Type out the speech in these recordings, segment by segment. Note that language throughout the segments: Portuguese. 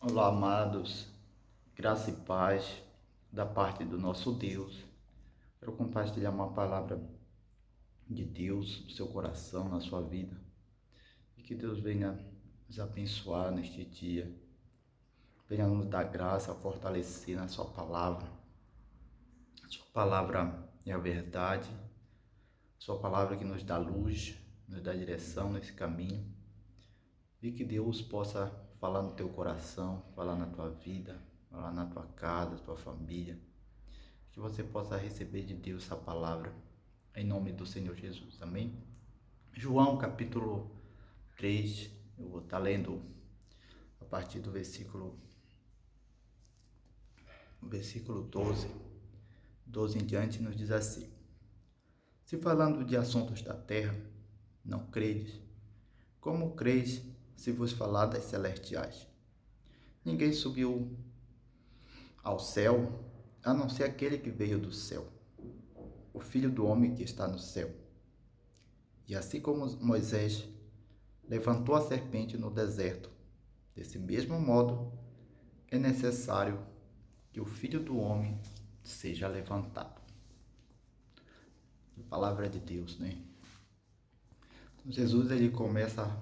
Olá, amados, graça e paz da parte do nosso Deus. Quero compartilhar uma palavra de Deus no seu coração, na sua vida. E que Deus venha nos abençoar neste dia. Venha nos dar graça, fortalecer na sua palavra. A sua palavra é a verdade. A sua palavra que nos dá luz, nos dá direção nesse caminho. E que Deus possa falar no teu coração, falar na tua vida, falar na tua casa, tua família. Que você possa receber de Deus essa palavra, em nome do Senhor Jesus, amém? João capítulo 3, eu vou estar lendo a partir do versículo 12 em diante, nos diz assim: se falando de assuntos da terra, não credes, como creis se vos falar das celestiais? Ninguém subiu ao céu, a não ser aquele que veio do céu, o Filho do homem que está no céu. E assim como Moisés levantou a serpente no deserto, desse mesmo modo é necessário que o Filho do homem seja levantado. A palavra de Deus, né? Então, Jesus ele começa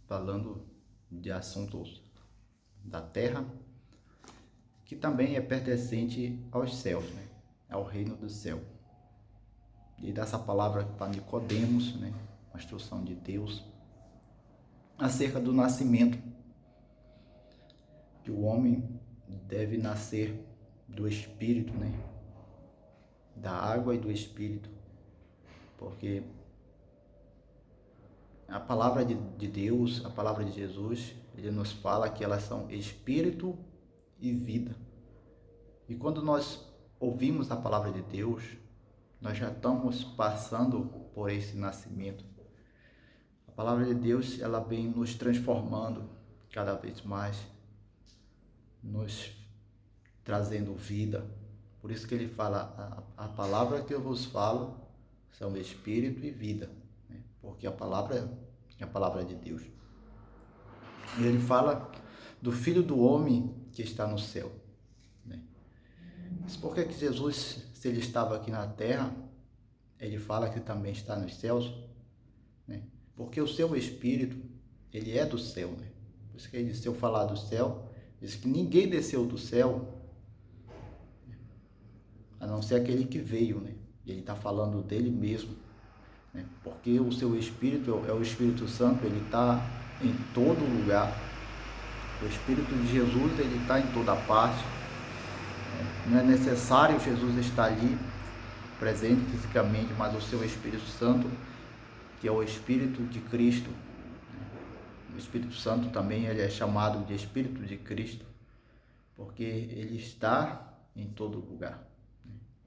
falando de assuntos da terra, que também é pertencente aos céus, né? Ao reino do céu. E dá essa palavra para Nicodemos, né? A instrução de Deus acerca do nascimento, que o homem deve nascer do Espírito, né? Da água e do Espírito, porque a palavra de Deus, a palavra de Jesus, ele nos fala que elas são Espírito e vida. E quando nós ouvimos a palavra de Deus, nós já estamos passando por esse nascimento. A palavra de Deus, ela vem nos transformando cada vez mais, nos trazendo vida. Por isso que ele fala, a palavra que eu vos falo são espírito e vida, né? Porque a palavra é a palavra de Deus. E ele fala do Filho do homem que está no céu, né? Mas por que Jesus, se ele estava aqui na terra, ele fala que também está nos céus, né? Porque o seu espírito, ele é do céu, né? Por isso que ele disse, se eu falar do céu, diz que ninguém desceu do céu, a não ser aquele que veio, né? Ele está falando dele mesmo, né? Porque o seu Espírito é o Espírito Santo, ele está em todo lugar. O Espírito de Jesus, ele está em toda parte. Não é necessário Jesus estar ali, presente fisicamente, mas o seu Espírito Santo, que é o Espírito de Cristo. O Espírito Santo também ele é chamado de Espírito de Cristo, porque ele está em todo lugar.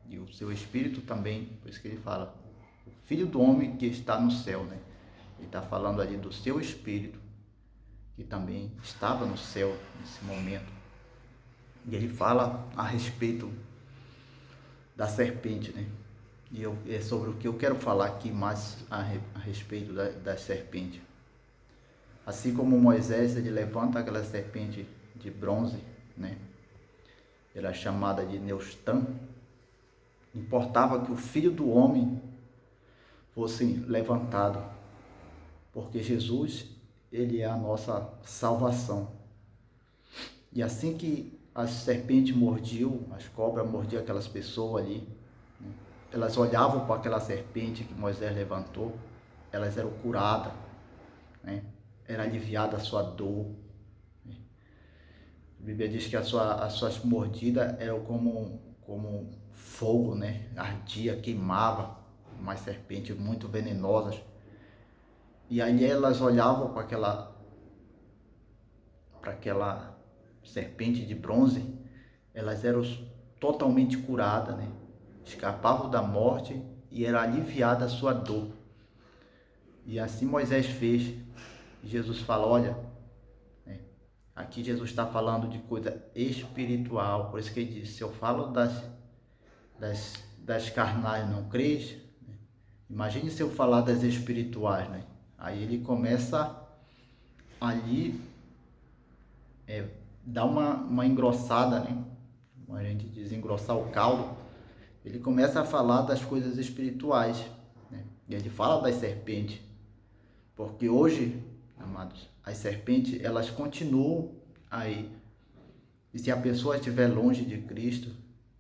E o seu Espírito também, por isso que ele fala, o Filho do homem que está no céu, né? Ele está falando ali do seu Espírito, que também estava no céu nesse momento. E ele fala a respeito da serpente, né? E é sobre o que eu quero falar aqui mais a respeito da serpente. Assim como Moisés, ele levanta aquela serpente de bronze, né? Era chamada de Neustã. Importava que o Filho do homem fosse levantado, porque Jesus, ele é a nossa salvação. E assim que as serpentes mordiam, as cobras mordiam aquelas pessoas ali, né? Elas olhavam para aquela serpente que Moisés levantou, elas eram curadas, né? Era aliviada a sua dor, né? A Bíblia diz que as suas mordidas eram como fogo, né? Ardia, queimava, umas serpentes muito venenosas. E aí elas olhavam para aquela serpente de bronze, elas eram totalmente curadas, né? Escapavam da morte e era aliviada a sua dor. E assim Moisés fez. Jesus fala, olha, né? Aqui Jesus está falando de coisa espiritual, por isso que ele disse, se eu falo das carnais não crês, né? Imagine se eu falar das espirituais, né? Aí ele começa ali dá uma engrossada, né? Como a gente diz, engrossar o caldo, ele começa a falar das coisas espirituais, né? E ele fala das serpentes, porque hoje, amados, as serpentes, elas continuam aí. E se a pessoa estiver longe de Cristo,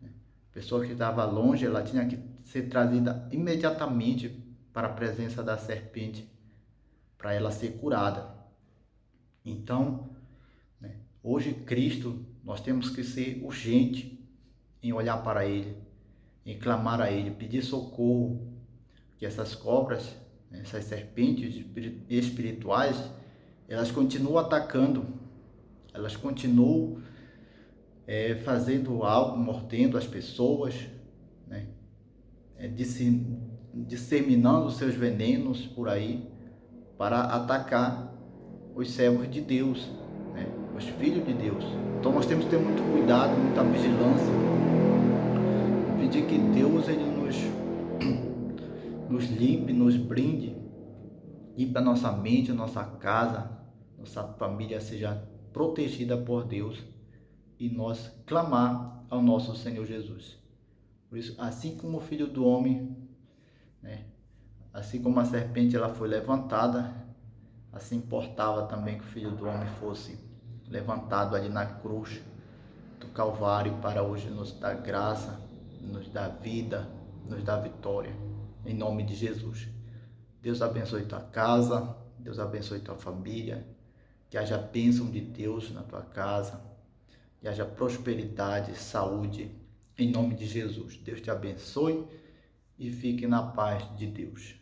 né? A pessoa que estava longe, ela tinha que ser trazida imediatamente para a presença da serpente, para ela ser curada. Então, né, hoje Cristo, nós temos que ser urgente em olhar para Ele, em clamar a Ele, pedir socorro, que essas cobras, né, essas serpentes espirituais, elas continuam atacando, elas continuam fazendo algo, mordendo as pessoas, né, disseminando seus venenos por aí, para atacar os servos de Deus, né, os filhos de Deus. Então nós temos que ter muito cuidado, muita vigilância, e pedir que Deus ele nos limpe, nos brinde, e para nossa mente, nossa casa, nossa família seja protegida por Deus, e nós clamar ao nosso Senhor Jesus. Por isso, assim como o Filho do Homem, né, assim como a serpente ela foi levantada, assim importava também que o Filho do Homem fosse levantado ali na cruz do Calvário, para hoje nos dar graça, nos dar vida, nos dar vitória, em nome de Jesus. Deus abençoe tua casa, Deus abençoe tua família, que haja bênção de Deus na tua casa, que haja prosperidade, saúde, em nome de Jesus. Deus te abençoe e fique na paz de Deus.